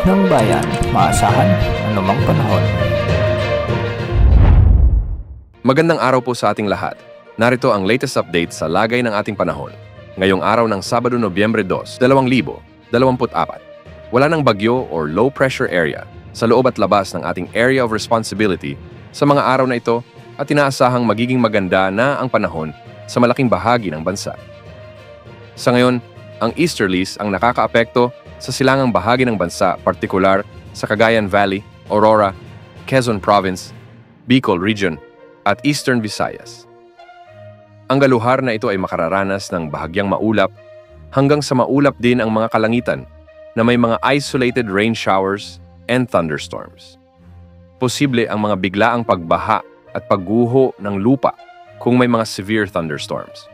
ng bayan, maasahan anumang panahon. Magandang araw po sa ating lahat. Narito ang latest update sa lagay ng ating panahon. Ngayong araw ng Sabado, Nobyembre 2, 2024. Wala ng bagyo or low pressure area sa loob at labas ng ating area of responsibility sa mga araw na ito at inaasahang magiging maganda na ang panahon sa malaking bahagi ng bansa. Sa ngayon, ang easterlies ang nakakaapekto sa silangang bahagi ng bansa, partikular sa Cagayan Valley, Aurora, Quezon Province, Bicol Region, at Eastern Visayas. Ang galuhar na ito ay makararanas ng bahagyang maulap hanggang sa maulap din ang mga kalangitan na may mga isolated rain showers and thunderstorms. Posible ang mga biglaang pagbaha at pagguho ng lupa kung may mga severe thunderstorms.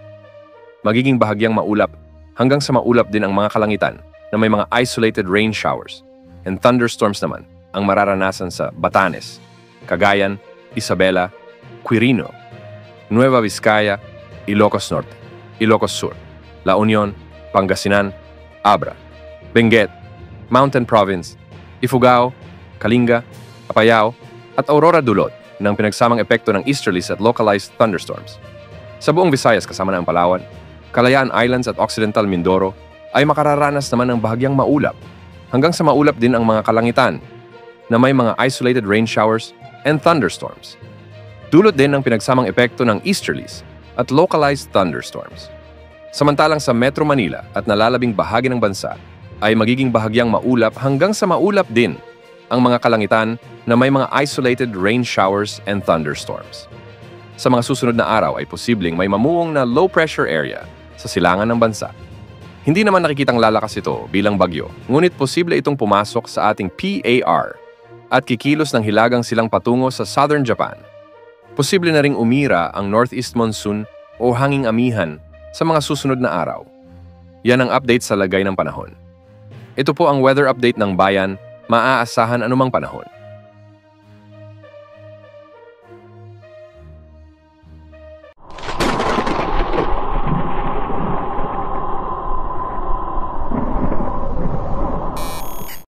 Magiging bahagyang maulap hanggang sa maulap din ang mga kalangitan na may mga isolated rain showers and thunderstorms naman ang mararanasan sa Batanes, Cagayan, Isabela, Quirino, Nueva Vizcaya, Ilocos Norte, Ilocos Sur, La Union, Pangasinan, Abra, Benguet, Mountain Province, Ifugao, Kalinga, Apayao, at Aurora Dulot ng pinagsamang epekto ng easterlies at localized thunderstorms. Sa buong Visayas kasama na ang Palawan, Kalayaan Islands at Occidental Mindoro ay makararanas naman ng bahagyang maulap hanggang sa maulap din ang mga kalangitan na may mga isolated rain showers and thunderstorms. Dulot din ng pinagsamang epekto ng easterlies at localized thunderstorms. Samantalang sa Metro Manila at nalalabing bahagi ng bansa ay magiging bahagyang maulap hanggang sa maulap din ang mga kalangitan na may mga isolated rain showers and thunderstorms. Sa mga susunod na araw ay posibleng may mamuong na low pressure area sa silangan ng bansa. Hindi naman nakikitang lalakas ito bilang bagyo, ngunit posible itong pumasok sa ating PAR at kikilos ng hilagang silang patungo sa southern Japan. Posible na ring umira ang northeast monsoon o hanging amihan sa mga susunod na araw. Yan ang update sa lagay ng panahon. Ito po ang weather update ng bayan, maaasahan anumang panahon.